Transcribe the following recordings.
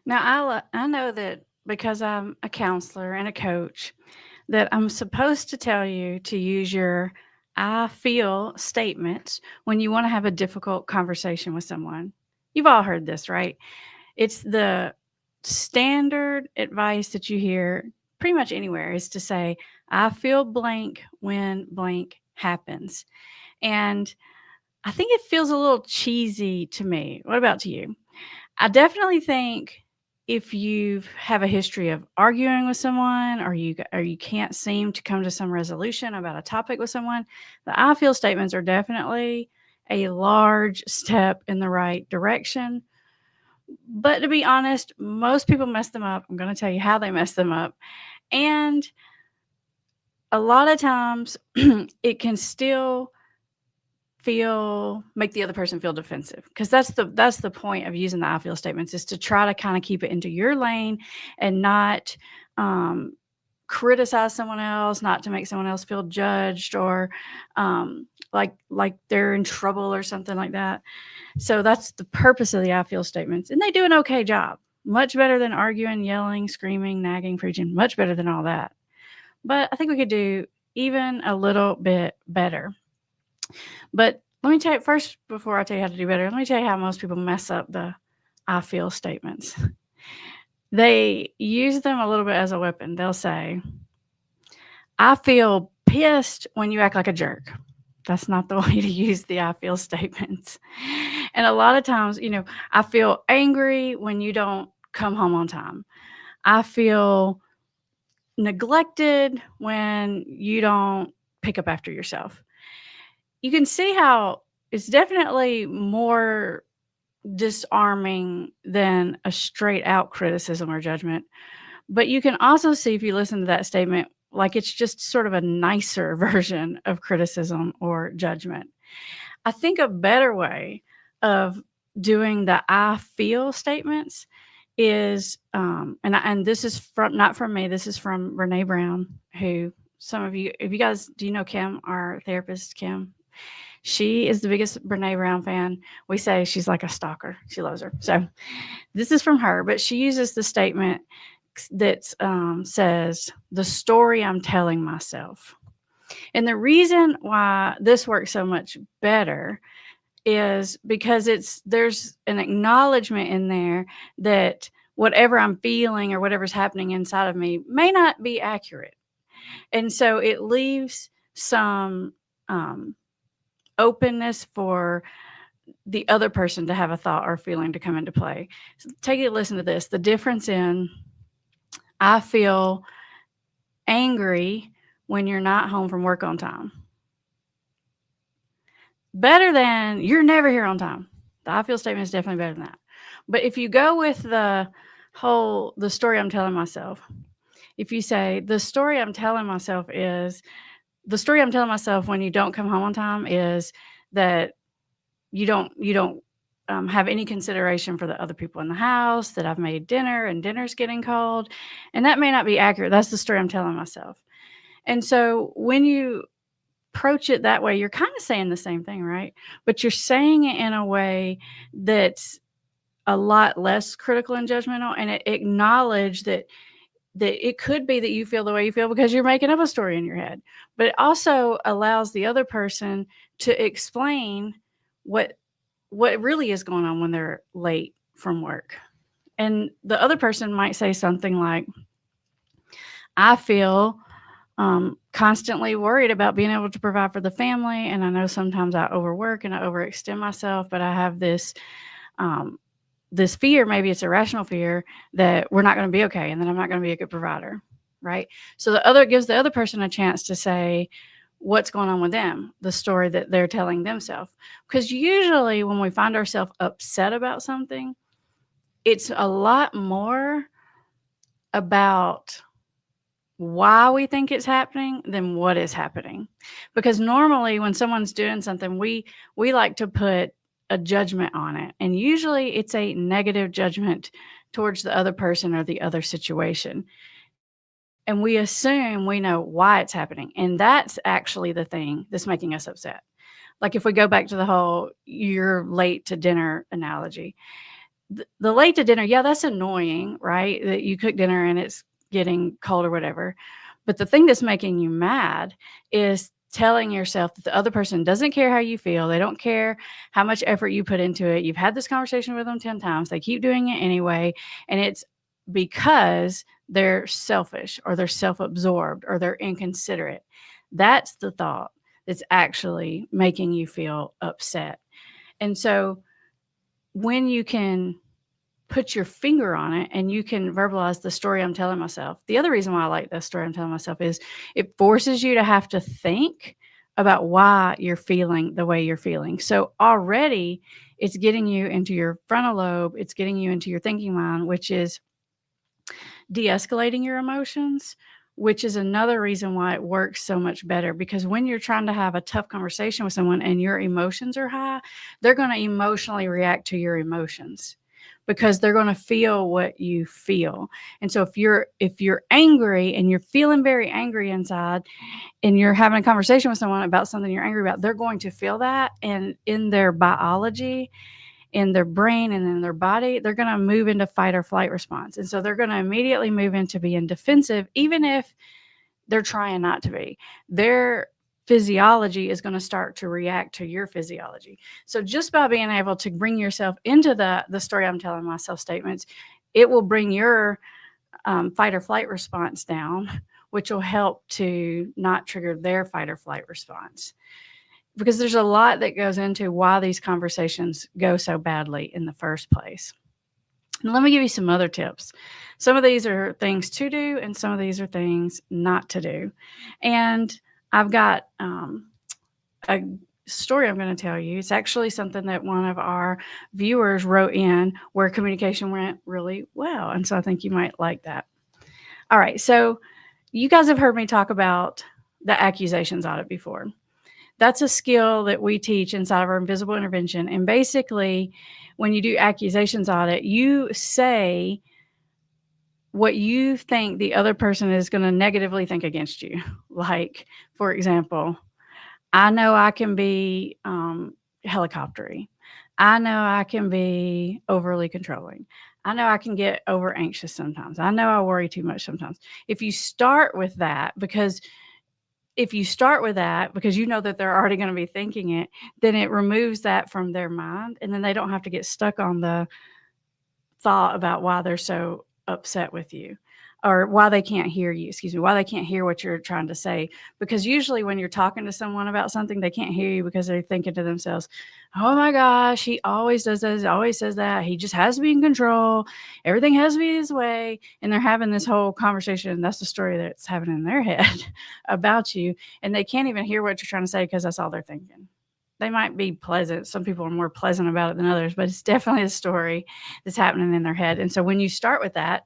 Now, I know that because I'm a counselor and a coach, that I'm supposed to tell you to use your I feel statements when you want to have a difficult conversation with someone. You've all heard this, right? It's the standard advice that you hear pretty much anywhere is to say, I feel blank when blank happens. And I think it feels a little cheesy to me. What about to you? I definitely think if you have a history of arguing with someone or you can't seem to come to some resolution about a topic with someone, the I feel statements are definitely a large step in the right direction. But to be honest, most people mess them up. I'm going to tell you how they mess them up. And a lot of times it can still feel make the other person feel defensive, because that's the point of using the I feel statements, is to try to kind of keep it into your lane and not um, criticize someone else, not to make someone else feel judged or like they're in trouble or something like that. So that's the purpose of the I feel statements, and they do an okay job, much better than arguing, yelling, screaming, nagging, preaching, much better than all that. But I think we could do even a little bit better. But let me tell you first, before I tell you how to do better, let me tell you how most people mess up the I feel statements. They use them a little bit as a weapon. They'll say, I feel pissed when you act like a jerk. That's not the way to use the I feel statements. And a lot of times, I feel angry when you don't come home on time. I feel neglected when you don't pick up after yourself. You can see how it's definitely more disarming than a straight out criticism or judgment. But you can also see, if you listen to that statement, like it's just sort of a nicer version of criticism or judgment. I think a better way of doing the I feel statements is, and this is from not from me, this is from Brene Brown, who some of you, if you guys, do you know Kim, our therapist, Kim? She is the biggest Brene Brown fan. We say she's like a stalker. She loves her. So this is from her, but she uses the statement that says, the story I'm telling myself. And the reason why this works so much better is because there's an acknowledgement in there that whatever I'm feeling or whatever's happening inside of me may not be accurate. And so it leaves some openness for the other person to have a thought or feeling to come into play. So take a listen to this. The difference in I feel angry when you're not home from work on time. Better than you're never here on time. The I feel statement is definitely better than that. But if you go with the story I'm telling myself, if you say, the story I'm telling myself when you don't come home on time is that you don't have any consideration for the other people in the house, that I've made dinner and dinner's getting cold. And that may not be accurate. That's the story I'm telling myself. And so when you approach it that way, you're kind of saying the same thing, right? But you're saying it in a way that's a lot less critical and judgmental, and it acknowledge that it could be that you feel the way you feel because you're making up a story in your head. But it also allows the other person to explain what really is going on when they're late from work. And the other person might say something like, I feel constantly worried about being able to provide for the family. And I know sometimes I overwork and I overextend myself, but I have this fear, maybe it's a rational fear, that we're not going to be okay and that I'm not going to be a good provider. Right. So gives the other person a chance to say what's going on with them, the story that they're telling themselves. Because usually when we find ourselves upset about something, it's a lot more about why we think it's happening than what is happening. Because normally when someone's doing something, we like to put a judgment on it. And usually it's a negative judgment towards the other person or the other situation. And we assume we know why it's happening. And that's actually the thing that's making us upset. Like if we go back to the whole you're late to dinner analogy, the late to dinner, yeah, that's annoying, right? That you cook dinner and it's getting cold or whatever. But the thing that's making you mad is telling yourself that the other person doesn't care how you feel. They don't care how much effort you put into it. You've had this conversation with them 10 times. They keep doing it anyway. And it's because they're selfish or they're self absorbed or they're inconsiderate. That's the thought that's actually making you feel upset. And so when you can put your finger on it and you can verbalize the story I'm telling myself. The other reason why I like the story I'm telling myself is it forces you to have to think about why you're feeling the way you're feeling. So already it's getting you into your frontal lobe, it's getting you into your thinking mind, which is de-escalating your emotions, which is another reason why it works so much better. Because when you're trying to have a tough conversation with someone and your emotions are high, they're going to emotionally react to your emotions because they're going to feel what you feel. And so if you're angry and you're feeling very angry inside and you're having a conversation with someone about something you're angry about, they're going to feel that, and in their biology, in their brain and in their body, they're going to move into fight or flight response. And so they're going to immediately move into being defensive, even if they're trying not to be. Their physiology is going to start to react to your physiology. So just by being able to bring yourself into the story I'm telling myself statements, it will bring your fight or flight response down, which will help to not trigger their fight or flight response. Because there's a lot that goes into why these conversations go so badly in the first place. And let me give you some other tips. Some of these are things to do, and some of these are things not to do. And I've got a story I'm going to tell you. It's actually something that one of our viewers wrote in where communication went really well. And so I think you might like that. All right. So you guys have heard me talk about the accusations audit before. That's a skill that we teach inside of our invisible intervention. And basically, when you do accusations audit, you say what you think the other person is going to negatively think against you. Like, for example, I know I can be helicoptery. I know I can be overly controlling. I know I can get over anxious sometimes. I know I worry too much sometimes. If you start with that, because you know that they're already going to be thinking it, then it removes that from their mind. And then they don't have to get stuck on the thought about why they're so upset with you, or why they can't hear you, why they can't hear what you're trying to say. Because usually when you're talking to someone about something, they can't hear you because they're thinking to themselves, oh my gosh, he always does this, always says that. He just has to be in control. Everything has to be his way. And they're having this whole conversation. That's the story that's happening in their head about you. And they can't even hear what you're trying to say because that's all they're thinking. They might be pleasant. Some people are more pleasant about it than others, but it's definitely a story that's happening in their head. And so when you start with that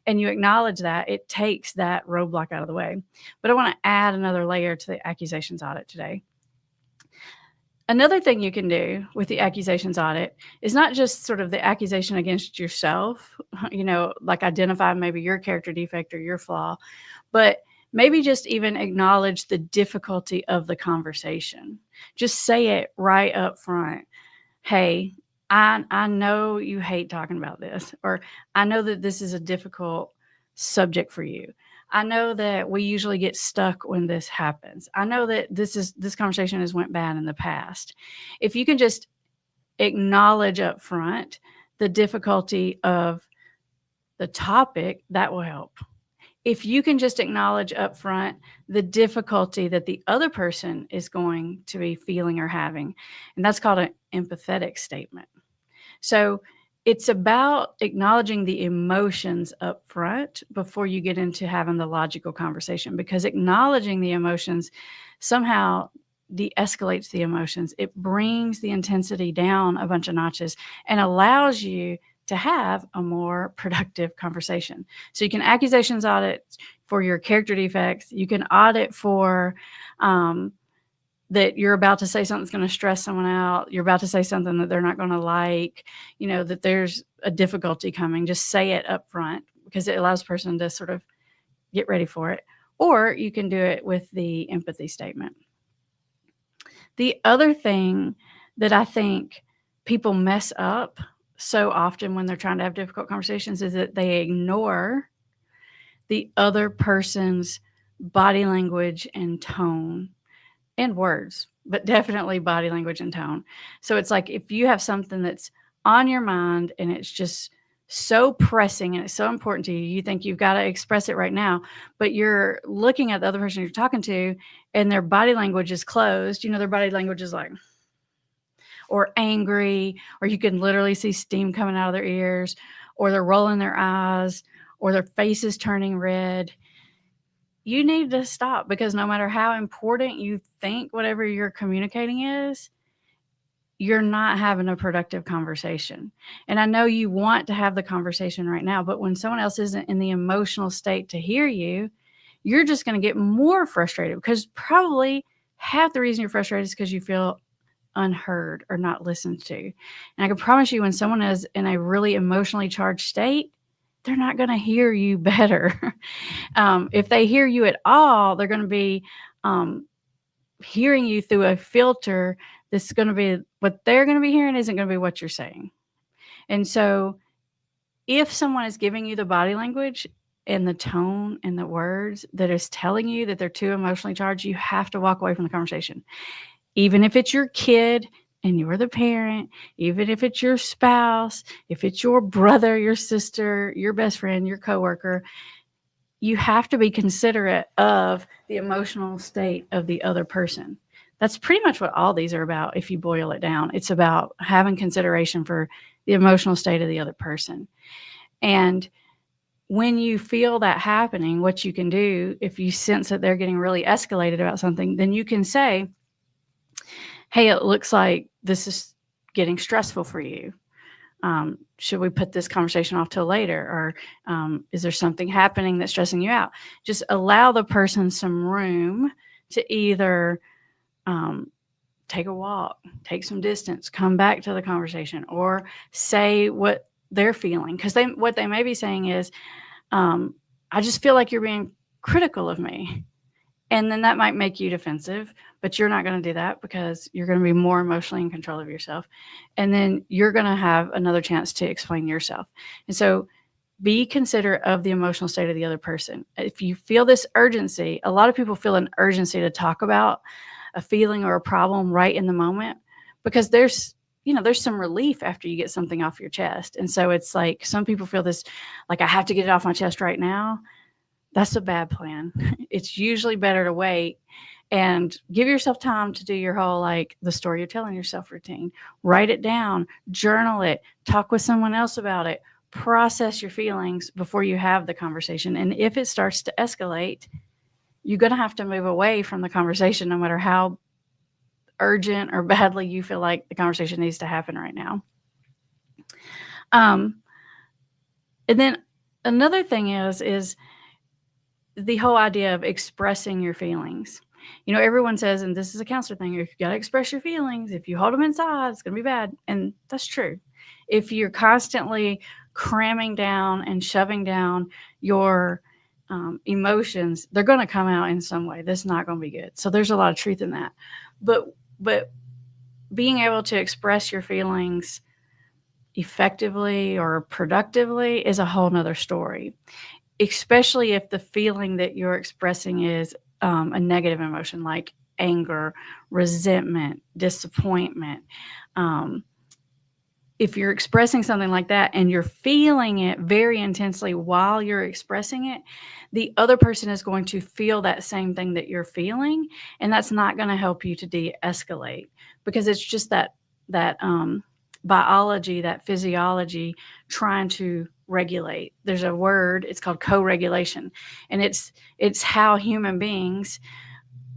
and you acknowledge that, it takes that roadblock out of the way. But I want to add another layer to the accusations audit today. Another thing you can do with the accusations audit is not just sort of the accusation against yourself, like identify maybe your character defect or your flaw, but maybe just even acknowledge the difficulty of the conversation. Just say it right up front. Hey, I know you hate talking about this, or I know that this is a difficult subject for you. I know that we usually get stuck when this happens. I know that this conversation has went bad in the past. If you can just acknowledge up front the difficulty of the topic, that will help. If you can just acknowledge up front the difficulty that the other person is going to be feeling or having, and that's called an empathetic statement. So it's about acknowledging the emotions up front before you get into having the logical conversation, because acknowledging the emotions somehow de-escalates the emotions. It brings the intensity down a bunch of notches and allows you to have a more productive conversation. So you can accusations audit for your character defects. You can audit for that you're about to say something that's going to stress someone out. You're about to say something that they're not going to like, that there's a difficulty coming. Just say it up front, because it allows the person to sort of get ready for it. Or you can do it with the empathy statement. The other thing that I think people mess up so often when they're trying to have difficult conversations is that they ignore the other person's body language and tone and words, but definitely body language and tone. So it's like if you have something that's on your mind and it's just so pressing and it's so important to you, you think you've got to express it right now, but you're looking at the other person you're talking to and their body language is closed. Their body language is like, or angry, or you can literally see steam coming out of their ears, or they're rolling their eyes, or their face is turning red. You need to stop, because no matter how important you think whatever you're communicating is, you're not having a productive conversation. And I know you want to have the conversation right now, but when someone else isn't in the emotional state to hear you, you're just going to get more frustrated, because probably half the reason you're frustrated is because you feel unheard or not listened to. And I can promise you, when someone is in a really emotionally charged state, they're not going to hear you better. If they hear you at all, they're going to be hearing you through a filter that's going to be, what they're going to be hearing isn't going to be what you're saying. And so if someone is giving you the body language and the tone and the words that is telling you that they're too emotionally charged, you have to walk away from the conversation. Even if it's your kid and you're the parent, even if it's your spouse, if it's your brother, your sister, your best friend, your coworker, you have to be considerate of the emotional state of the other person. That's pretty much what all these are about. If you boil it down, it's about having consideration for the emotional state of the other person. And when you feel that happening, what you can do, if you sense that they're getting really escalated about something, then you can say, hey, it looks like this is getting stressful for you. Should we put this conversation off till later? Or is there something happening that's stressing you out? Just allow the person some room to either take a walk, take some distance, come back to the conversation, or say what they're feeling. Because what they may be saying is, I just feel like you're being critical of me. And then that might make you defensive, but you're not going to do that, because you're going to be more emotionally in control of yourself. And then you're going to have another chance to explain yourself. And so be considerate of the emotional state of the other person. If you feel this urgency, a lot of people feel an urgency to talk about a feeling or a problem right in the moment, because there's some relief after you get something off your chest. And so it's like, some people feel this, like, I have to get it off my chest right now. That's a bad plan. It's usually better to wait and give yourself time to do your whole, like, the story you're telling yourself routine. Write it down, journal it, talk with someone else about it, process your feelings before you have the conversation. And if it starts to escalate, you're going to have to move away from the conversation, no matter how urgent or badly you feel like the conversation needs to happen right now. And then another thing is the whole idea of expressing your feelings. Everyone says, and this is a counselor thing, if you got to express your feelings, if you hold them inside, it's going to be bad. And that's true. If you're constantly cramming down and shoving down your emotions, they're going to come out in some way. That's not going to be good. So there's a lot of truth in that. But being able to express your feelings effectively or productively is a whole nother story, especially if the feeling that you're expressing is a negative emotion, like anger, resentment, disappointment. If you're expressing something like that and you're feeling it very intensely while you're expressing it, the other person is going to feel that same thing that you're feeling, and that's not going to help you to de-escalate, because it's just that biology, that physiology trying to regulate. There's a word, it's called co-regulation, and it's how human beings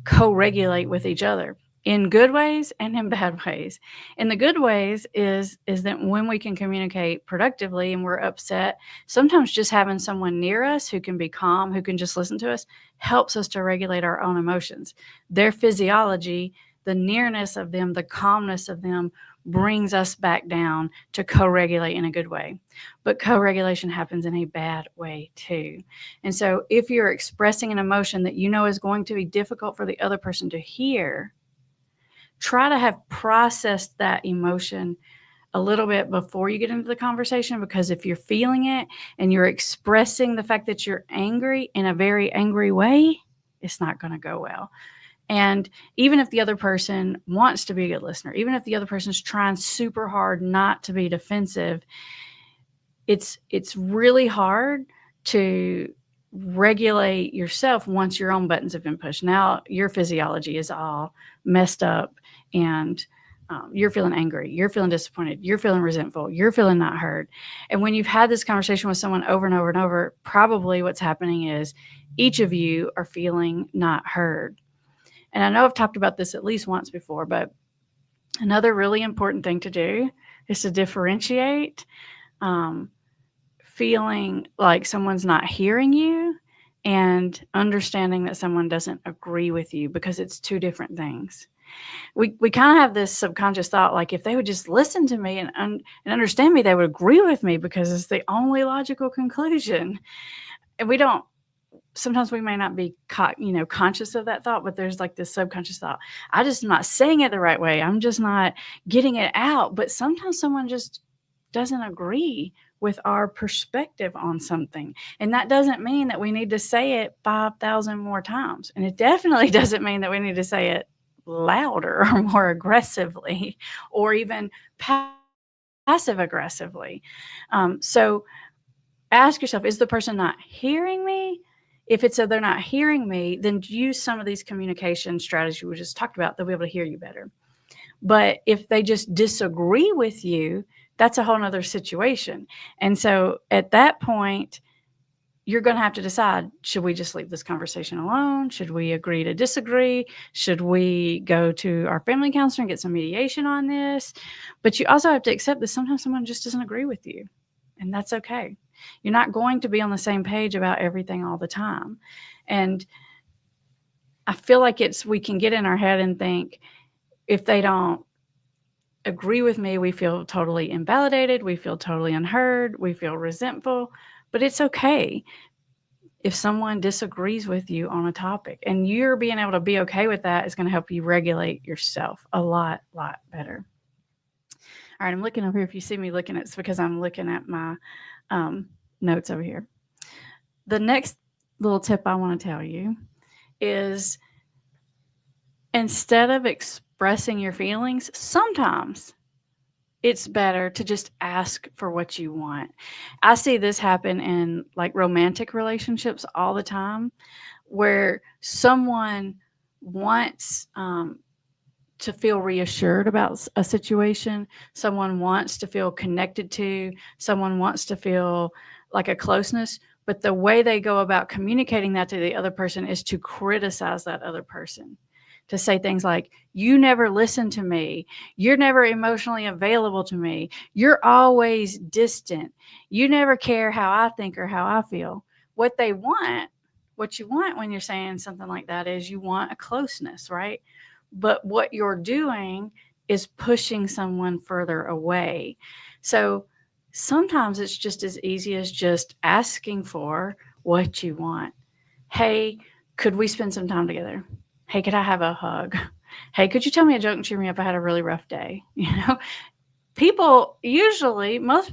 co-regulate with each other, in good ways and in bad ways. In the good ways is that when we can communicate productively and we're upset, sometimes just having someone near us who can be calm, who can just listen to us, helps us to regulate our own emotions. Their physiology, the nearness of them, the calmness of them, brings us back down to co-regulate in a good way. But co-regulation happens in a bad way too. And so if you're expressing an emotion that you know is going to be difficult for the other person to hear, try to have processed that emotion a little bit before you get into the conversation, because if you're feeling it and you're expressing the fact that you're angry in a very angry way, it's not going to go well. And even if the other person wants to be a good listener, even if the other person's trying super hard not to be defensive, it's really hard to regulate yourself once your own buttons have been pushed. Now your physiology is all messed up, and you're feeling angry, you're feeling disappointed, you're feeling resentful, you're feeling not heard. And when you've had this conversation with someone over and over and over, probably what's happening is each of you are feeling not heard. And I know I've talked about this at least once before, but another really important thing to do is to differentiate feeling like someone's not hearing you and understanding that someone doesn't agree with you, because it's two different things. We kind of have this subconscious thought, like if they would just listen to me and understand me, they would agree with me, because it's the only logical conclusion. And we don't, sometimes we may not be conscious of that thought, but there's like this subconscious thought, I just am not saying it the right way, I'm just not getting it out. But sometimes someone just doesn't agree with our perspective on something, and that doesn't mean that we need to say it 5,000 more times, and it definitely doesn't mean that we need to say it louder or more aggressively, or even passive aggressively. So ask yourself, is the person not hearing me? If it's so they're not hearing me, then use some of these communication strategies we just talked about. They'll be able to hear you better. But if they just disagree with you, that's a whole nother situation. And so at that point, you're going to have to decide, should we just leave this conversation alone? Should we agree to disagree? Should we go to our family counselor and get some mediation on this? But you also have to accept that sometimes someone just doesn't agree with you, and that's okay. You're not going to be on the same page about everything all the time. And I feel like we can get in our head and think, if they don't agree with me, we feel totally invalidated, we feel totally unheard, we feel resentful. But it's okay if someone disagrees with you on a topic, and you're being able to be okay with that is going to help you regulate yourself a lot better. All right, I'm looking over here. If you see me looking, it's because I'm looking at my notes over here. The next little tip I want to tell you is, instead of expressing your feelings, sometimes it's better to just ask for what you want. I see this happen in like romantic relationships all the time, where someone wants to feel reassured about a situation. Someone wants to feel connected to, someone wants to feel like a closeness, but the way they go about communicating that to the other person is to criticize that other person. To say things like, you never listen to me, you're never emotionally available to me, you're always distant, you never care how I think or how I feel. What you want when you're saying something like that is you want a closeness, right? But what you're doing is pushing someone further away. So sometimes it's just as easy as just asking for what you want. Hey, could we spend some time together? Hey, could I have a hug? Hey, could you tell me a joke and cheer me up? I had a really rough day. Most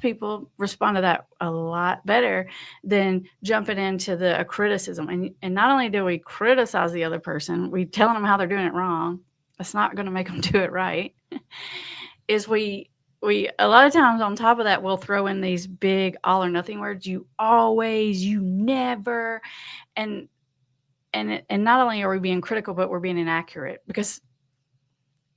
people respond to that a lot better than jumping into the criticism. And not only do we criticize the other person, we telling them how they're doing it wrong. That's not going to make them do it right. Is we a lot of times on top of that, we'll throw in these big all or nothing words. You always, you never. And not only are we being critical, but we're being inaccurate, because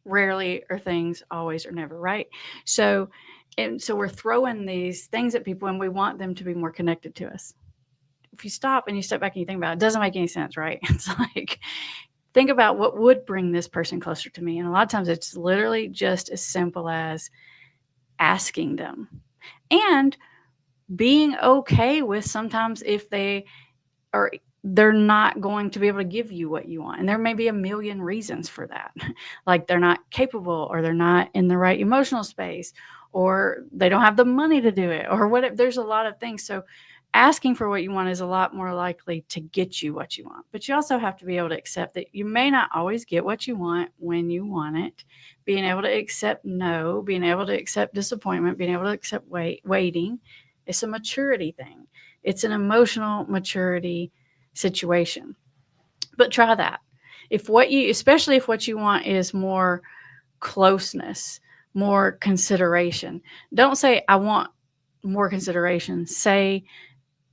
rarely are things always or never, right? So we're throwing these things at people, and we want them to be more connected to us. If you stop and you step back and you think about it, it doesn't make any sense, right? It's like, think about what would bring this person closer to me. And a lot of times it's literally just as simple as asking them, and being okay with sometimes if they're not going to be able to give you what you want. And there may be a million reasons for that. Like they're not capable, or they're not in the right emotional space, or they don't have the money to do it, or whatever. There's a lot of things. So asking for what you want is a lot more likely to get you what you want. But you also have to be able to accept that you may not always get what you want when you want it. Being able to accept no, being able to accept disappointment, being able to accept waiting. It's a maturity thing. It's an emotional maturity situation. But try that. Especially if what you want is more closeness, more consideration. Don't say, I want more consideration. Say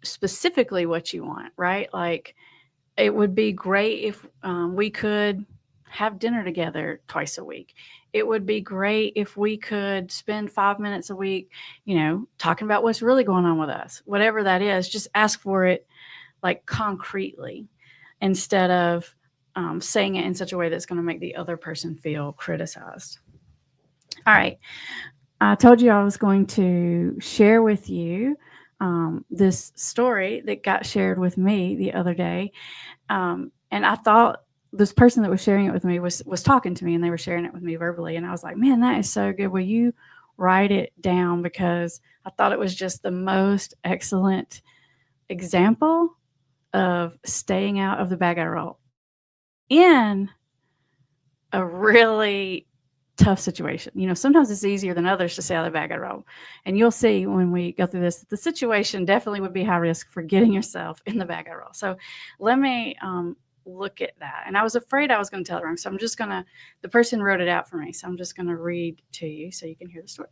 specifically what you want, right? Like, it would be great if we could have dinner together twice a week. It would be great if we could spend 5 minutes a week, talking about what's really going on with us. Whatever that is, just ask for it like concretely instead of saying it in such a way that's going to make the other person feel criticized. All right. I told you I was going to share with you this story that got shared with me the other day. And I thought this person that was sharing it with me was talking to me, and they were sharing it with me verbally. And I was like, man, that is so good. Will you write it down? Because I thought it was just the most excellent example of staying out of the bag I roll in a really tough situation. Sometimes it's easier than others to stay out of the bag I roll. And you'll see when we go through this, the situation definitely would be high risk for getting yourself in the bag I roll. So let me look at that. And I was afraid I was going to tell it wrong. So I'm just going to, the person wrote it out for me. So I'm just going to read to you so you can hear the story.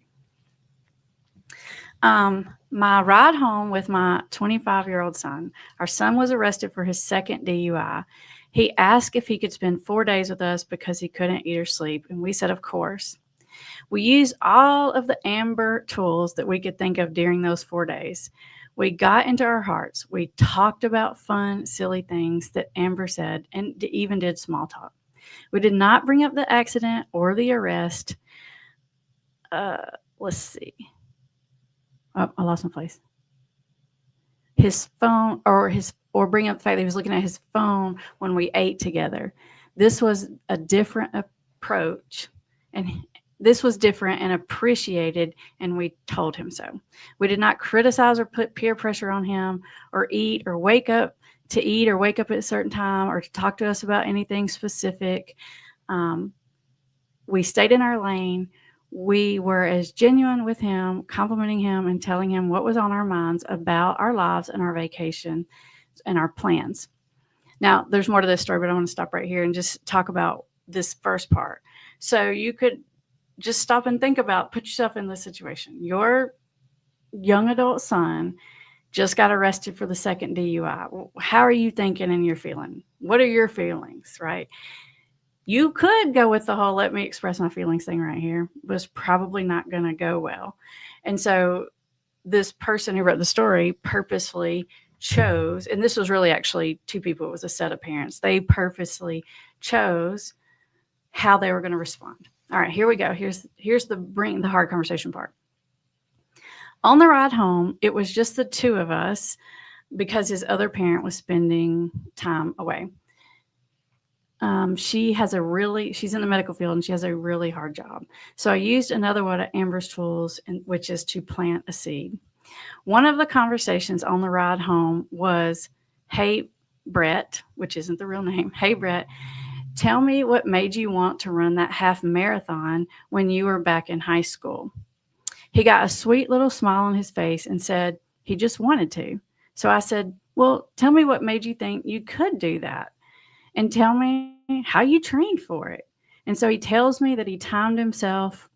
My ride home with my 25-year-old son. Our son was arrested for his second DUI. He asked if he could spend 4 days with us because he couldn't eat or sleep, and we said, of course. We used all of the Amber tools that we could think of during those 4 days. We got into our hearts. We talked about fun, silly things that Amber said, and even did small talk. We did not bring up the accident or the arrest. Let's see. Oh, I lost my place. His phone, or bring up the fact that he was looking at his phone when we ate together. This was a different approach, and this was different and appreciated, and we told him so. We did not criticize or put peer pressure on him, or eat or wake up at a certain time, or to talk to us about anything specific. We stayed in our lane. We were as genuine with him, complimenting him and telling him what was on our minds about our lives and our vacation and our plans. Now, there's more to this story, but I want to stop right here and just talk about this first part. So you could just stop and think about, put yourself in this situation. Your young adult son just got arrested for the second DUI. How are you thinking and you're feeling? What are your feelings, right? You could go with the whole let me express my feelings thing right here, but it's probably not going to go well. And so this person who wrote the story purposefully chose, and this was really actually two people, it was a set of parents. They purposely chose how they were going to respond. All right, here we go. Here's the hard conversation part. On the ride home, it was just the two of us because his other parent was spending time away. She's in the medical field, and she has a really hard job. So I used another one of Amber's tools, which is to plant a seed. One of the conversations on the ride home was, hey, Brett, which isn't the real name. Hey, Brett, tell me what made you want to run that half marathon when you were back in high school. He got a sweet little smile on his face and said he just wanted to. So I said, well, tell me what made you think you could do that. And tell me how you trained for it. And so he tells me that he timed himself.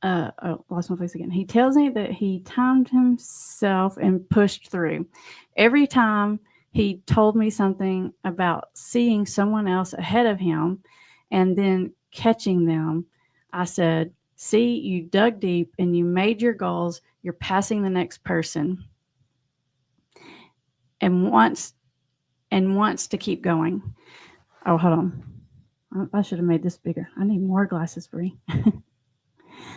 Lost my place again. He tells me that he timed himself and pushed through. Every time he told me something about seeing someone else ahead of him and then catching them, I said, see, you dug deep and you made your goals. You're passing the next person and wants to keep going. Oh, hold on. I should have made this bigger. I need more glasses, Bree.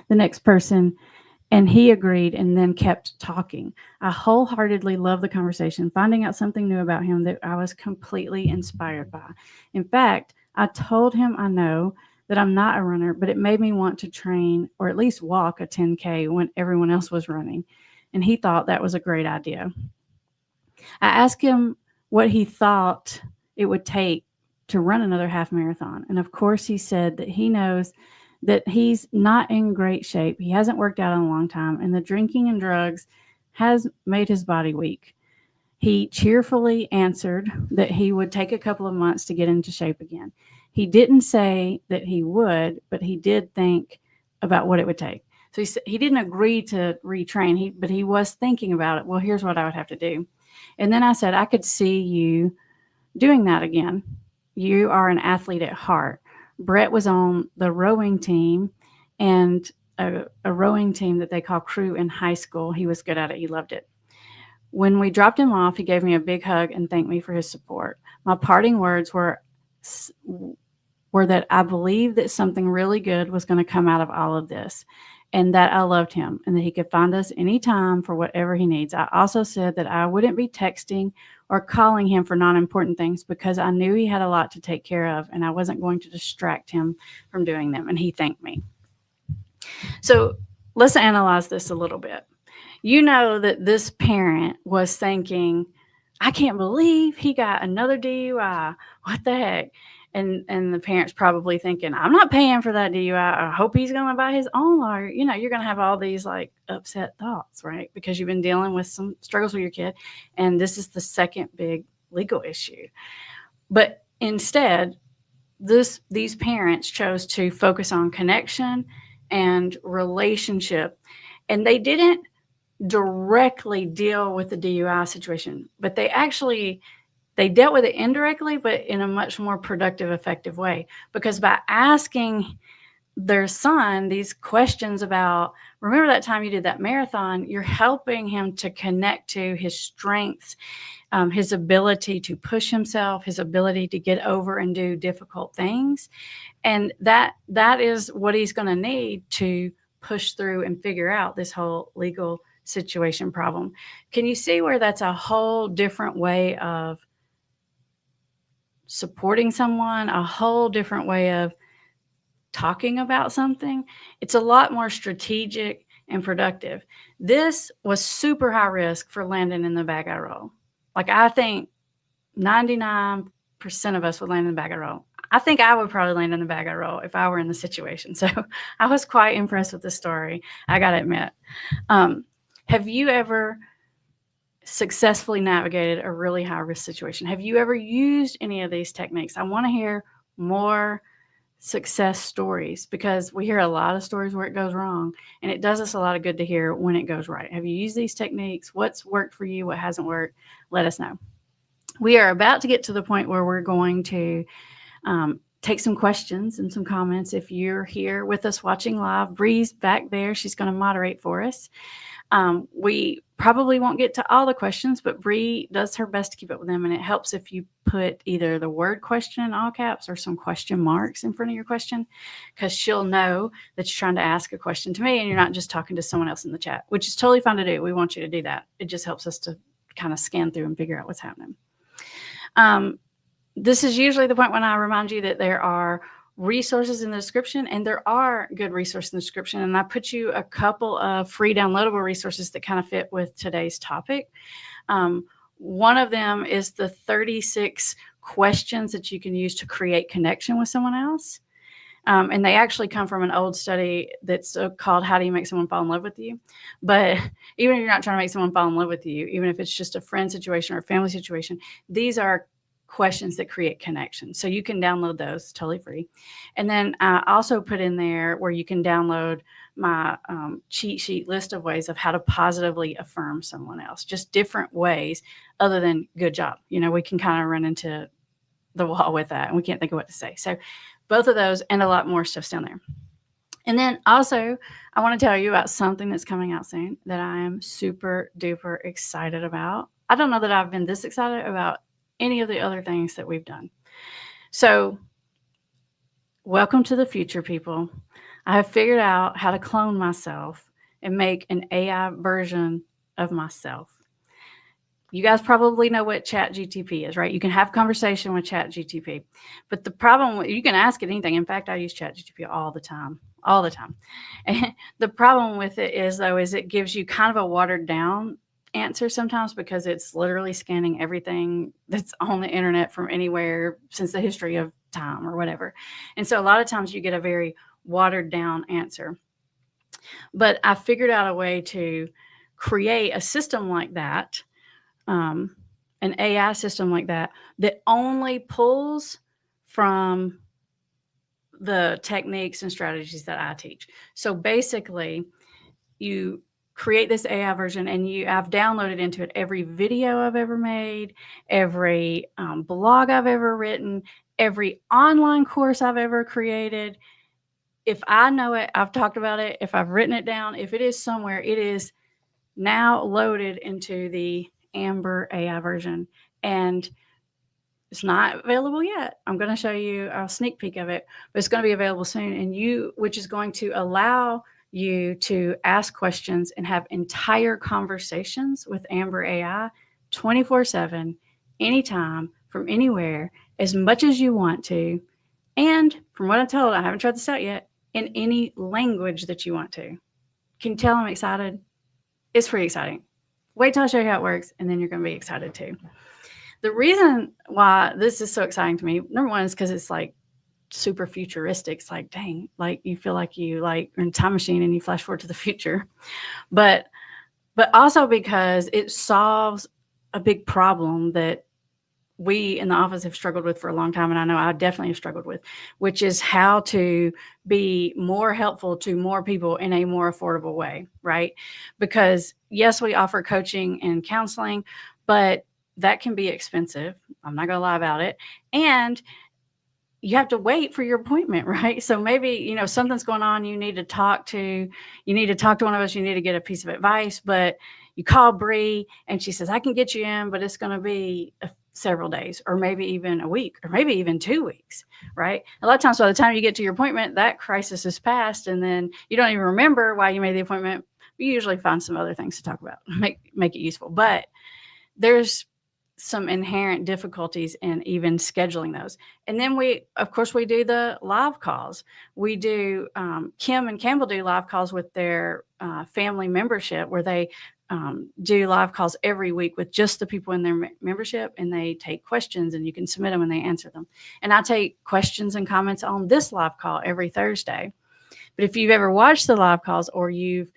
The next person, and he agreed and then kept talking. I wholeheartedly loved the conversation, finding out something new about him that I was completely inspired by. In fact, I told him I know that I'm not a runner, but it made me want to train or at least walk a 10K when everyone else was running. and he thought that was a great idea. I asked him what he thought it would take to run another half marathon. And of course, he said that he knows that he's not in great shape. He hasn't worked out in a long time, and the drinking and drugs has made his body weak. He cheerfully answered that he would take a couple of months to get into shape again. He didn't say that he would, but he did think about what it would take. So he didn't agree to retrain, but he was thinking about it. Well, here's what I would have to do. And then I said, I could see you doing that again. You are an athlete at heart. Brett was on the rowing team, and a rowing team that they call crew in high school. He was good at it. He loved it. When we dropped him off, he gave me a big hug and thanked me for his support. My parting words were that I believed that something really good was going to come out of all of this, and that I loved him and that he could find us anytime for whatever he needs. I also said that I wouldn't be texting or calling him for non-important things because I knew he had a lot to take care of, and I wasn't going to distract him from doing them, and he thanked me. So let's analyze this a little bit. You know that this parent was thinking, I can't believe he got another DUI. What the heck? And the parent's probably thinking, I'm not paying for that DUI. I hope he's going to buy his own lawyer. You know, you're going to have all these like upset thoughts, right? Because you've been dealing with some struggles with your kid. And this is the second big legal issue. But instead, these parents chose to focus on connection and relationship. And they didn't directly deal with the DUI situation, but they dealt with it indirectly, but in a much more productive, effective way. Because by asking their son these questions about, remember that time you did that marathon, you're helping him to connect to his strengths, his ability to push himself, his ability to get over and do difficult things. And that is what he's going to need to push through and figure out this whole legal situation problem. Can you see where that's a whole different way of supporting someone, a whole different way of talking about something? It's a lot more strategic and productive. This was super high risk for landing in the bag I roll. Like, I think 99% of us would land in the bag I roll. I think I would probably land in the bag I roll if I were in the situation. So I was quite impressed with the story, I got to admit. Have you ever successfully navigated a really high risk situation? Have you ever used any of these techniques? I want to hear more success stories, because we hear a lot of stories where it goes wrong, and it does us a lot of good to hear when it goes right. Have you used these techniques? What's worked for you? What hasn't worked? Let us know. We are about to get to the point where we're going to take some questions and some comments. If you're here with us watching live, Bree's back there. She's going to moderate for us. We probably won't get to all the questions, but Bree does her best to keep up with them, and it helps if you put either the word question in all caps or some question marks in front of your question, because she'll know that you're trying to ask a question to me and you're not just talking to someone else in the chat, which is totally fine to do. We want you to do that. It just helps us to kind of scan through and figure out what's happening. This is usually the point when I remind you that there are resources in the description, and there are good resources in the description. And I put you a couple of free downloadable resources that kind of fit with today's topic. One of them is the 36 questions that you can use to create connection with someone else. And they actually come from an old study that's called How Do You Make Someone Fall in Love with You? But even if you're not trying to make someone fall in love with you, even if it's just a friend situation or a family situation, these are questions that create connection. So you can download those totally free. And then I also put in there where you can download my cheat sheet list of ways of how to positively affirm someone else, just different ways other than good job. You know, we can kind of run into the wall with that and we can't think of what to say. So both of those and a lot more stuff's down there. And then also, I want to tell you about something that's coming out soon that I am super duper excited about. I don't know that I've been this excited about any of the other things that we've done. So welcome to the future, people. I have figured out how to clone myself and make an AI version of myself. You guys probably know what Chat GTP is, right? You can have conversation with Chat GTP, but the problem you can ask it anything. In fact, I use Chat GTP all the time. And the problem with it is it gives you kind of a watered down answer sometimes, because it's literally scanning everything that's on the internet from anywhere since the history of time or whatever. And so a lot of times you get a very watered down answer. But I figured out a way to create a system like that, an AI system like that only pulls from the techniques and strategies that I teach. So basically, you create this AI version, and I've downloaded into it every video I've ever made, every blog I've ever written, every online course I've ever created. If I know it, I've talked about it. If I've written it down, if it is somewhere, it is now loaded into the Amber AI version, and it's not available yet. I'm going to show you a sneak peek of it, but it's going to be available soon. And which is going to allow you to ask questions and have entire conversations with Amber AI 24/7, anytime, from anywhere, as much as you want to. And from what I'm told, I haven't tried this out yet, in any language that you want to. Can you tell I'm excited? It's pretty exciting. Wait till I show you how it works, and then you're going to be excited too. The reason why this is so exciting to me, number one, is because it's like super futuristic. It's like, dang, like you feel like you like are in a time machine and you flash forward to the future. But also because it solves a big problem that we in the office have struggled with for a long time, and I know I definitely have struggled with, which is how to be more helpful to more people in a more affordable way, right? Because yes, we offer coaching and counseling, but that can be expensive. I'm not going to lie about it. And you have to wait for your appointment, right? So maybe, something's going on. You need to talk to one of us. You need to get a piece of advice, but you call Bree and she says, I can get you in, but it's going to be several days, or maybe even a week, or maybe even 2 weeks, right? A lot of times by the time you get to your appointment, that crisis is past, and then you don't even remember why you made the appointment. You usually find some other things to talk about, make it useful. But there's some inherent difficulties in even scheduling those. And then we do the live calls. We do, Kim and Campbell do live calls with their family membership, where they do live calls every week with just the people in their membership, and they take questions, and you can submit them and they answer them. And I take questions and comments on this live call every Thursday. But if you've ever watched the live calls, or you've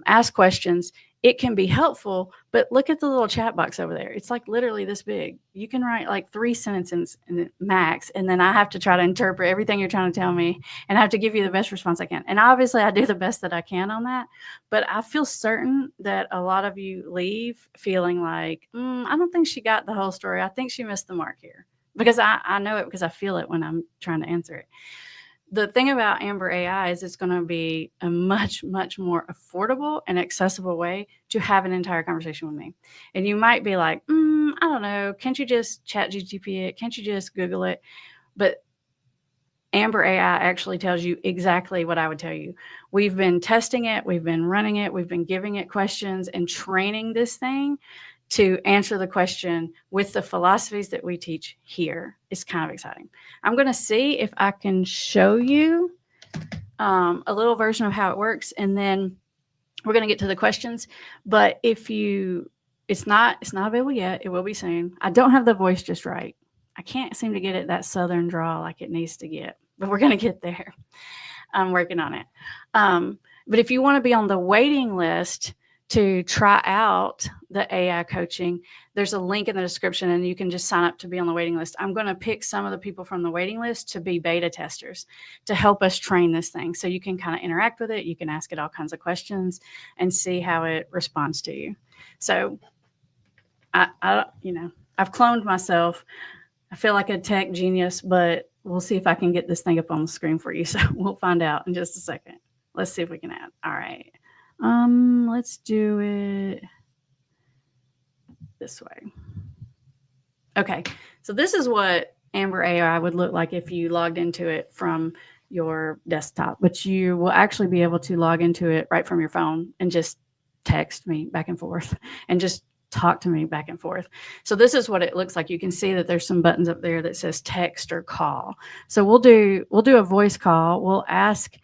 asked questions, it can be helpful. But look at the little chat box over there. It's like literally this big. You can write like 3 sentences max, and then I have to try to interpret everything you're trying to tell me, and I have to give you the best response I can. And obviously I do the best that I can on that, but I feel certain that a lot of you leave feeling like, I don't think she got the whole story. I think she missed the mark here, because I know it, because I feel it when I'm trying to answer it. The thing about Amber AI is it's going to be a much, much more affordable and accessible way to have an entire conversation with me. And you might be like, I don't know, can't you just Chat GTP it? Can't you just Google it? But Amber AI actually tells you exactly what I would tell you. We've been testing it. We've been running it. We've been giving it questions and training this thing to answer the question with the philosophies that we teach here. It's kind of exciting. I'm going to see if I can show you a little version of how it works, and then we're going to get to the questions. But it's not available yet. It will be soon. I don't have the voice just right. I can't seem to get it that southern drawl like it needs to get, but we're going to get there. I'm working on it. But if you want to be on the waiting list to try out the AI coaching, there's a link in the description, and you can just sign up to be on the waiting list. I'm going to pick some of the people from the waiting list to be beta testers to help us train this thing. So you can kind of interact with it. You can ask it all kinds of questions and see how it responds to you. So I've cloned myself. I feel like a tech genius, but we'll see if I can get this thing up on the screen for you. So we'll find out in just a second. Let's see if we can add. All right. Let's do it this way. Okay. So this is what Amber AI would look like if you logged into it from your desktop, but you will actually be able to log into it right from your phone and just text me back and forth and just talk to me back and forth. So this is what it looks like. You can see that there's some buttons up there that says text or call. So we'll do a voice call. We'll ask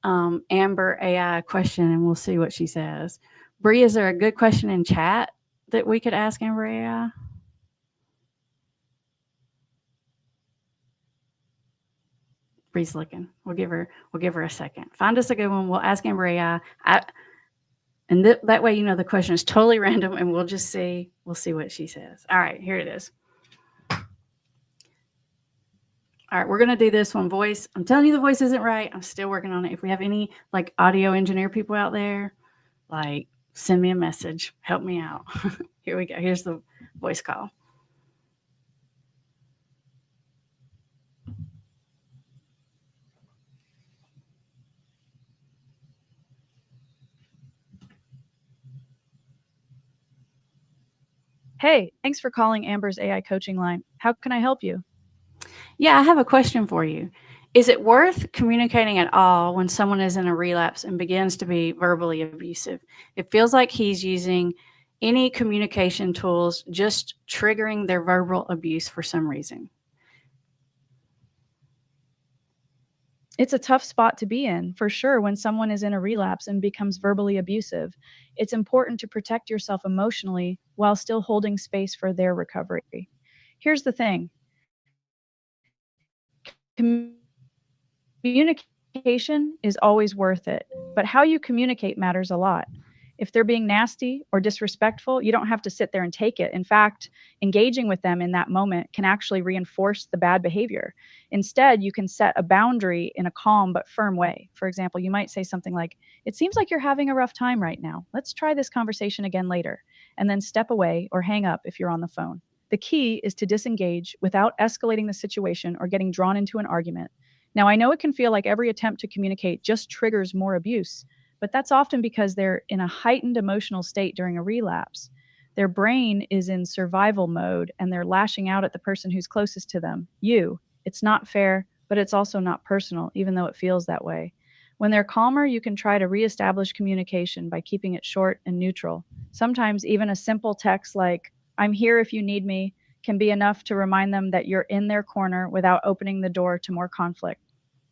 Amber AI a question and we'll see what she says. Bree, is there a good question in chat that we could ask Amber AI? Bree's looking. We'll give her a second. Find us a good one. We'll ask Amber AI. And that way, the question is totally random, and we'll see what she says. All right, here it is. All right, we're going to do this one voice. I'm telling you the voice isn't right. I'm still working on it. If we have any audio engineer people out there, send me a message. Help me out. Here we go. Here's the voice call. Hey, thanks for calling Amber's AI coaching line. How can I help you? Yeah, I have a question for you. Is it worth communicating at all when someone is in a relapse and begins to be verbally abusive? It feels like he's using any communication tools, just triggering their verbal abuse for some reason. It's a tough spot to be in, for sure, when someone is in a relapse and becomes verbally abusive. It's important to protect yourself emotionally while still holding space for their recovery. Here's the thing. Communication is always worth it, but how you communicate matters a lot. If they're being nasty or disrespectful, you don't have to sit there and take it. In fact, engaging with them in that moment can actually reinforce the bad behavior. Instead, you can set a boundary in a calm but firm way. For example, you might say something like, "It seems like you're having a rough time right now. Let's try this conversation again later." And then step away or hang up if you're on the phone. The key is to disengage without escalating the situation or getting drawn into an argument. Now, I know it can feel like every attempt to communicate just triggers more abuse, but that's often because they're in a heightened emotional state during a relapse. Their brain is in survival mode and they're lashing out at the person who's closest to them, you. It's not fair, but it's also not personal, even though it feels that way. When they're calmer, you can try to reestablish communication by keeping it short and neutral. Sometimes, even a simple text like, "I'm here if you need me," can be enough to remind them that you're in their corner without opening the door to more conflict.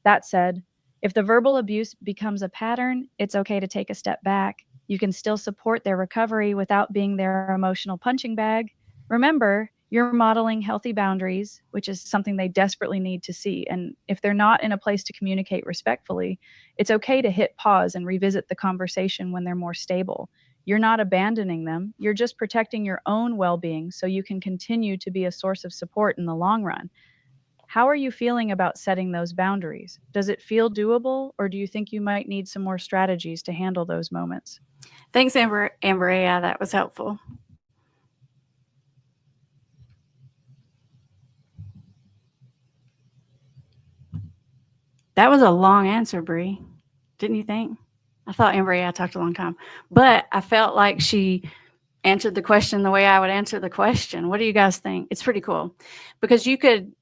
That said, if the verbal abuse becomes a pattern, it's okay to take a step back. You can still support their recovery without being their emotional punching bag. Remember, you're modeling healthy boundaries, which is something they desperately need to see. And if they're not in a place to communicate respectfully, it's okay to hit pause and revisit the conversation when they're more stable. You're not abandoning them, you're just protecting your own well being so you can continue to be a source of support in the long run. How are you feeling about setting those boundaries? Does it feel doable, or do you think you might need some more strategies to handle those moments? Thanks, Amber. Yeah, that was helpful. That was a long answer, Bree. Didn't you think? I thought Amber talked a long time, but I felt like she answered the question the way I would answer the question. What do you guys think? It's pretty cool because you could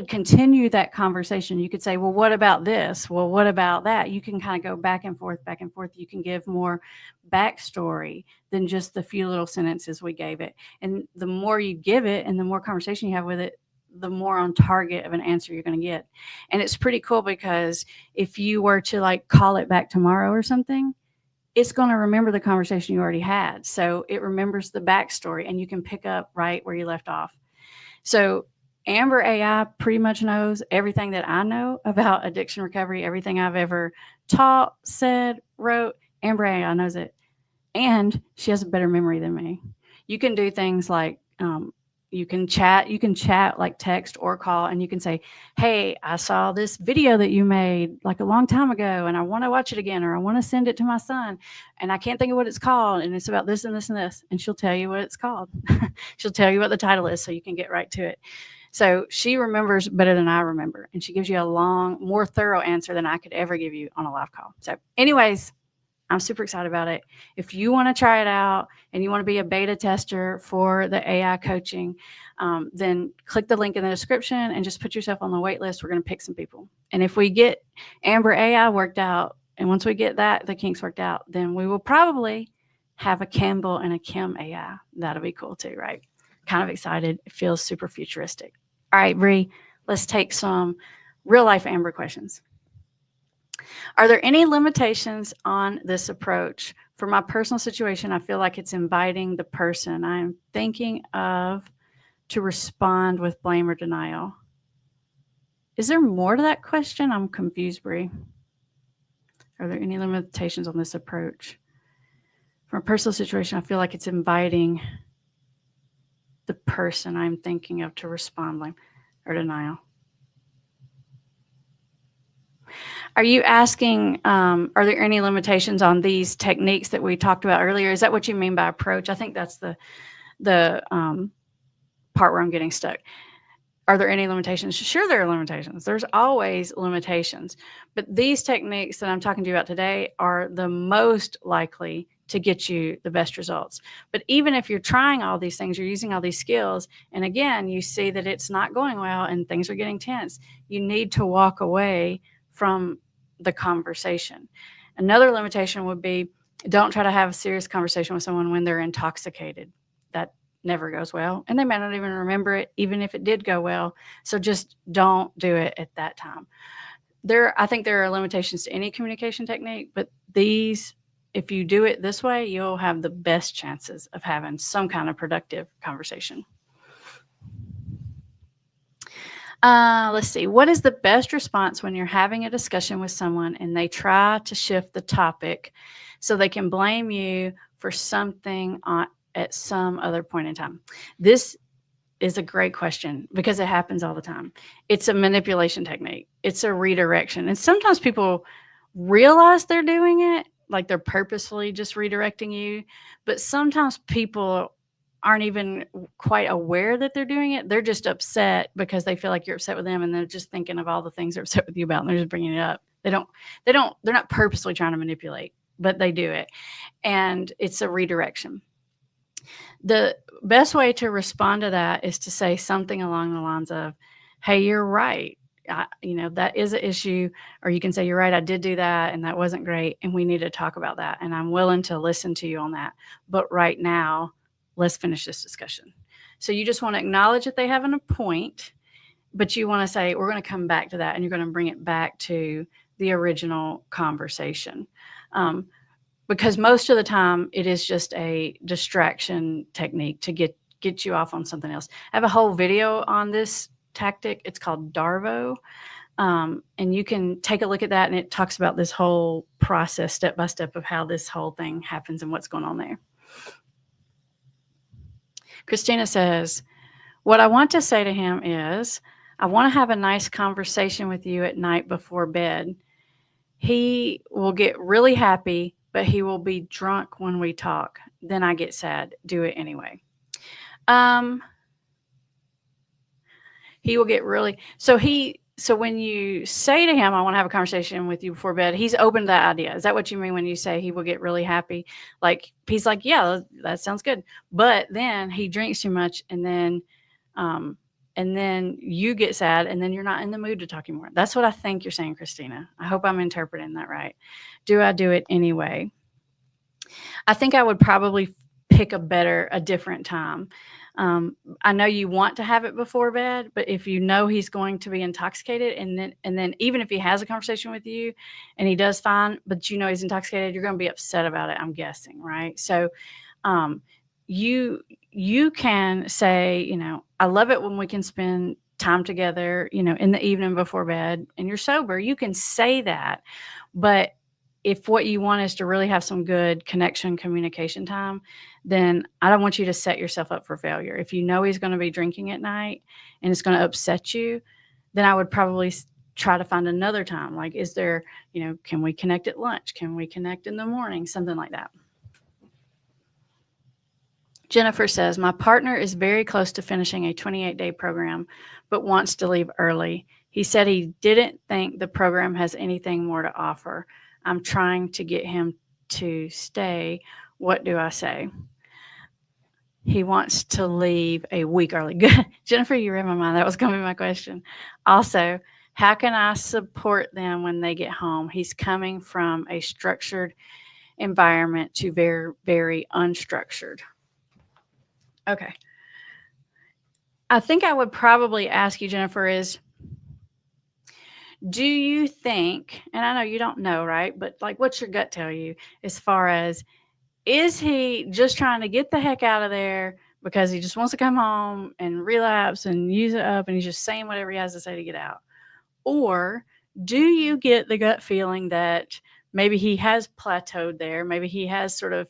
continue that conversation. You could say, well, what about this? Well, what about that? You can kind of go back and forth, back and forth. You can give more backstory than just the few little sentences we gave it. And the more you give it and the more conversation you have with it, the more on target of an answer you're going to get. And it's pretty cool because if you were to call it back tomorrow or something, it's going to remember the conversation you already had. So it remembers the backstory and you can pick up right where you left off. So Amber AI pretty much knows everything that I know about addiction recovery, everything I've ever taught, said, wrote. Amber AI knows it. And she has a better memory than me. You can do things like you can chat like text or call, and you can say, "Hey, I saw this video that you made a long time ago and I want to watch it again, or I want to send it to my son and I can't think of what it's called, and it's about this and this and this." And she'll tell you what it's called. She'll tell you what the title is so you can get right to it. So she remembers better than I remember, and she gives you a long, more thorough answer than I could ever give you on a live call. So anyways, I'm super excited about it. If you want to try it out and you want to be a beta tester for the AI coaching, then click the link in the description and just put yourself on the wait list. We're going to pick some people. And if we get Amber AI worked out, and once we get the kinks worked out, then we will probably have a Campbell and a Kim AI. That'll be cool too, right? Kind of excited. It feels super futuristic. All right, Bree, let's take some real life Amber questions. Are there any limitations on this approach? For my personal situation, I feel like it's inviting the person I'm thinking of to respond with blame or denial. Is there more to that question? I'm confused, Bree. Are there any limitations on this approach? From a personal situation, I feel like it's inviting the person I'm thinking of to respond blame or denial. Are you asking, are there any limitations on these techniques that we talked about earlier? Is that what you mean by approach? I think that's the part where I'm getting stuck. Are there any limitations? Sure, there are limitations. There's always limitations. But these techniques that I'm talking to you about today are the most likely to get you the best results. But even if you're trying all these things, you're using all these skills, and again, you see that it's not going well and things are getting tense, you need to walk away from the conversation. Another limitation would be don't try to have a serious conversation with someone when they're intoxicated. That never goes well, and they may not even remember it, even if it did go well. So just don't do it at that time. I think there are limitations to any communication technique, but these, if you do it this way, you'll have the best chances of having some kind of productive conversation. Let's see. What is the best response when you're having a discussion with someone and they try to shift the topic so they can blame you for something at some other point in time? This is a great question because it happens all the time. It's a manipulation technique. It's a redirection. And sometimes people realize they're doing it, like they're purposefully just redirecting you. But sometimes people aren't even quite aware that they're doing it. They're just upset because they feel like you're upset with them, and they're just thinking of all the things they're upset with you about, and they're just bringing it up. They're not purposely trying to manipulate, but they do it. And it's a redirection. The best way to respond to that is to say something along the lines of, hey, you're right. That is an issue. Or you can say, you're right, I did do that and that wasn't great. And we need to talk about that. And I'm willing to listen to you on that. But right now, let's finish this discussion. So you just want to acknowledge that they have a point, but you want to say, we're going to come back to that, and you're going to bring it back to the original conversation. Because most of the time it is just a distraction technique to get you off on something else. I have a whole video on this tactic. It's called Darvo. And you can take a look at that, and it talks about this whole process step by step of how this whole thing happens and what's going on there. Christina says, what I want to say to him is, I want to have a nice conversation with you at night before bed. He will get really happy, but he will be drunk when we talk. Then I get sad. Do it anyway. He will get really, so when you say to him, I want to have a conversation with you before bed, he's open to that idea. Is that what you mean when you say he will get really happy? Like, he's like, yeah, that sounds good. But then he drinks too much, and then you get sad, and then you're not in the mood to talk anymore. That's what I think you're saying, Christina. I hope I'm interpreting that right. Do I do it anyway? I think I would probably pick a different time. I know you want to have it before bed, but if you know he's going to be intoxicated, and then even if he has a conversation with you and he does fine, but you know he's intoxicated, you're going to be upset about it, I'm guessing, right? So you can say, I love it when we can spend time together, in the evening before bed, and you're sober. You can say that, but if what you want is to really have some good connection, communication time, then I don't want you to set yourself up for failure. If you know he's going to be drinking at night and it's going to upset you, then I would probably try to find another time. Like, is there, can we connect at lunch? Can we connect in the morning? Something like that. Jennifer says, my partner is very close to finishing a 28-day program, but wants to leave early. He said he didn't think the program has anything more to offer. I'm trying to get him to stay. What do I say? He wants to leave a week early. Good. Jennifer, you read my mind. That was going to be my question. Also, how can I support them when they get home? He's coming from a structured environment to very, very unstructured. Okay. I think I would probably ask you, Jennifer, is do you think, and I know you don't know, right? But like, what's your gut tell you as far as is he just trying to get the heck out of there because he just wants to come home and relapse and use it up and he's just saying whatever he has to say to get out? Or do you get the gut feeling that maybe he has plateaued there? Maybe he has sort of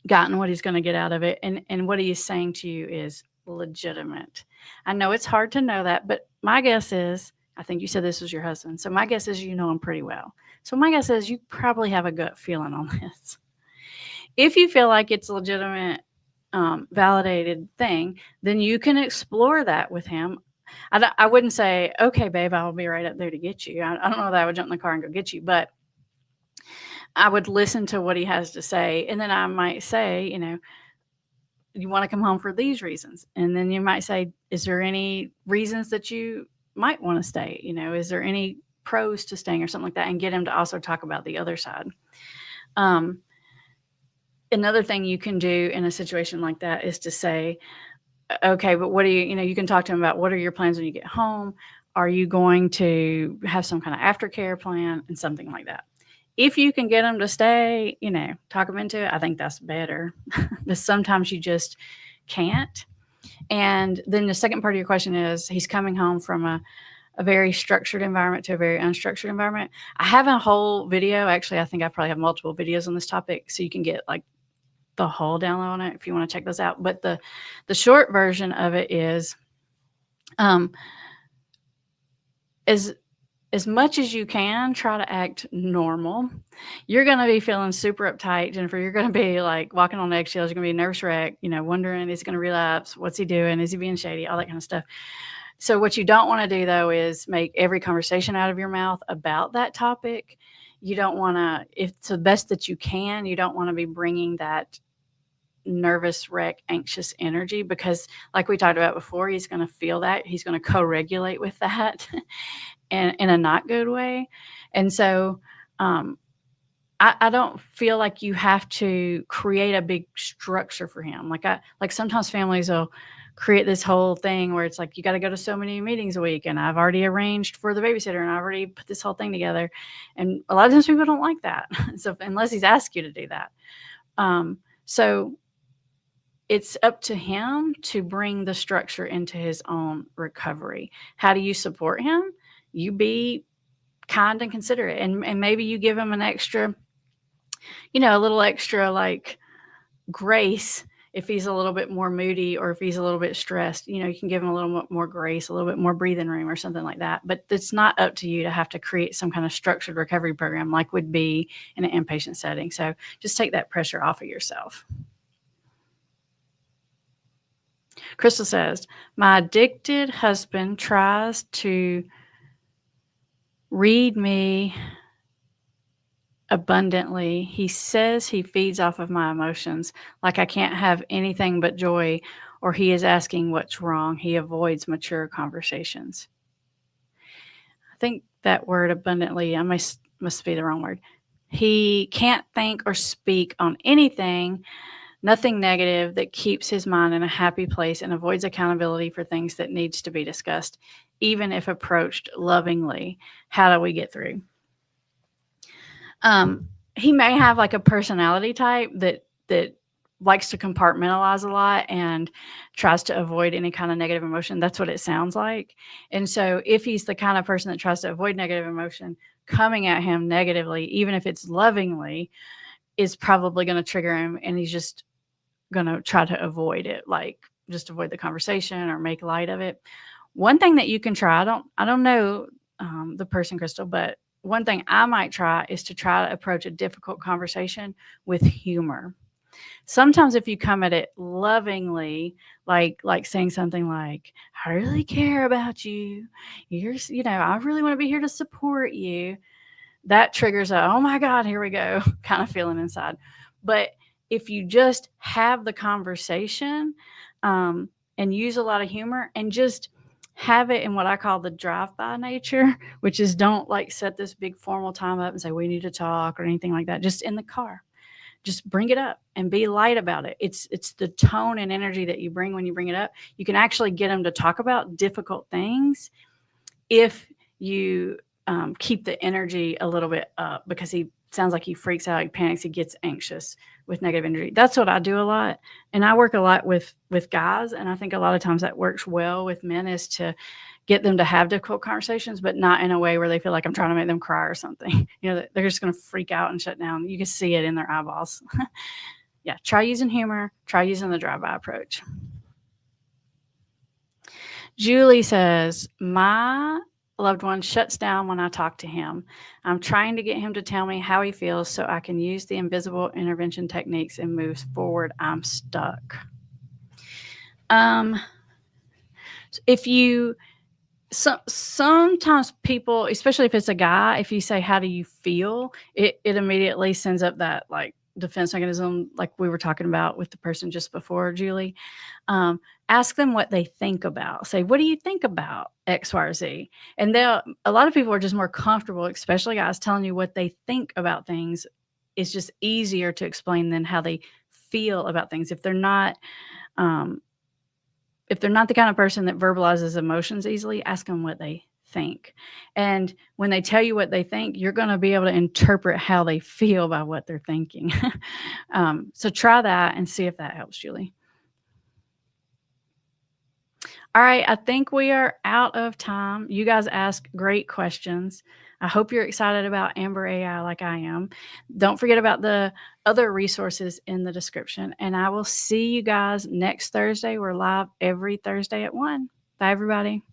gotten what he's going to get out of it. And what he is saying to you is legitimate. I know it's hard to know that, but my guess is, I think you said this was your husband. So my guess is you know him pretty well. So my guess is you probably have a gut feeling on this. If you feel like it's a legitimate, validated thing, then you can explore that with him. I wouldn't say, okay, babe, I'll be right up there to get you. I don't know that I would jump in the car and go get you, but I would listen to what he has to say. And then I might say, you want to come home for these reasons. And then you might say, is there any reasons that you might want to stay? Is there any pros to staying or something like that? And get him to also talk about the other side. Another thing you can do in a situation like that is to say, okay, but what do you can talk to him about what are your plans when you get home? Are you going to have some kind of aftercare plan and something like that? If you can get them to stay, talk them into it, I think that's better. But sometimes you just can't. And then the second part of your question is he's coming home from a very structured environment to a very unstructured environment. I have a whole video. Actually, I think I probably have multiple videos on this topic, so you can get like the whole download on it if you want to check those out. But the short version of it is as much as you can, try to act normal. You're going to be feeling super uptight, Jennifer. You're going to be like walking on eggshells. You're going to be a nervous wreck, wondering, is he going to relapse? What's he doing? Is he being shady? All that kind of stuff. So what you don't want to do, though, is make every conversation out of your mouth about that topic. You don't want to, if it's the best that you can, you don't want to be bringing that nervous wreck, anxious energy, because like we talked about before, he's going to feel that. He's going to co-regulate with that. And in a not good way. And so I don't feel like you have to create a big structure for him. Like sometimes families will create this whole thing where it's like, you got to go to so many meetings a week. And I've already arranged for the babysitter and I've already put this whole thing together. And a lot of times people don't like that. So unless he's asked you to do that. So it's up to him to bring the structure into his own recovery. How do you support him? You be kind and considerate, and maybe you give him an extra, a little extra like grace if he's a little bit more moody or if he's a little bit stressed. You can give him a little bit more grace, a little bit more breathing room or something like that. But it's not up to you to have to create some kind of structured recovery program like would be in an inpatient setting. So just take that pressure off of yourself. Crystal says, my addicted husband tries to read me abundantly. He says he feeds off of my emotions, like I can't have anything but joy, or he is asking what's wrong. He avoids mature conversations. I think that word abundantly, I must be the wrong word. He can't think or speak on anything, nothing negative, that keeps his mind in a happy place and avoids accountability for things that needs to be discussed, even if approached lovingly. How do we get through? He may have like a personality type that likes to compartmentalize a lot and tries to avoid any kind of negative emotion. That's what it sounds like. And so if he's the kind of person that tries to avoid negative emotion, coming at him negatively, even if it's lovingly, is probably going to trigger him, and he's just going to try to avoid it, like just avoid the conversation or make light of it. One thing that you can try, I don't know the person, Crystal, but one thing I might try is to try to approach a difficult conversation with humor. Sometimes if you come at it lovingly, like saying something like, I really care about you. I really want to be here to support you. That triggers a, oh my God, here we go, kind of feeling inside. But if you just have the conversation and use a lot of humor and just have it in what I call the drive-by nature, which is don't like set this big formal time up and say, we need to talk or anything like that, just in the car. just bring it up and be light about it. It's the tone and energy that you bring when you bring it up. You can actually get them to talk about difficult things if you keep the energy a little bit up, because he sounds like he freaks out, he panics, he gets anxious with negative energy. That's what I do a lot. And I work a lot with guys, and I think a lot of times that works well with men, is to get them to have difficult conversations, but not in a way where they feel like I'm trying to make them cry or something. They're just going to freak out and shut down. You can see it in their eyeballs. Yeah, try using humor, try using the drive-by approach. Julie says, my loved one shuts down when I talk to him. I'm trying to get him to tell me how he feels so I can use the invisible intervention techniques and move forward. I'm stuck. If you sometimes people, especially if it's a guy, if you say, how do you feel, it immediately sends up that like defense mechanism, like we were talking about with the person just before, Julie. Ask them what they think about. Say, what do you think about X, Y, or Z? And a lot of people are just more comfortable, especially guys, telling you what they think about things. It's just easier to explain than how they feel about things. If they're not the kind of person that verbalizes emotions easily, ask them what they think. And when they tell you what they think, you're going to be able to interpret how they feel by what they're thinking. So try that and see if that helps, Julie. All right, I think we are out of time. You guys ask great questions. I hope you're excited about Amber AI like I am. Don't forget about the other resources in the description. And I will see you guys next Thursday. We're live every Thursday at 1. Bye, everybody.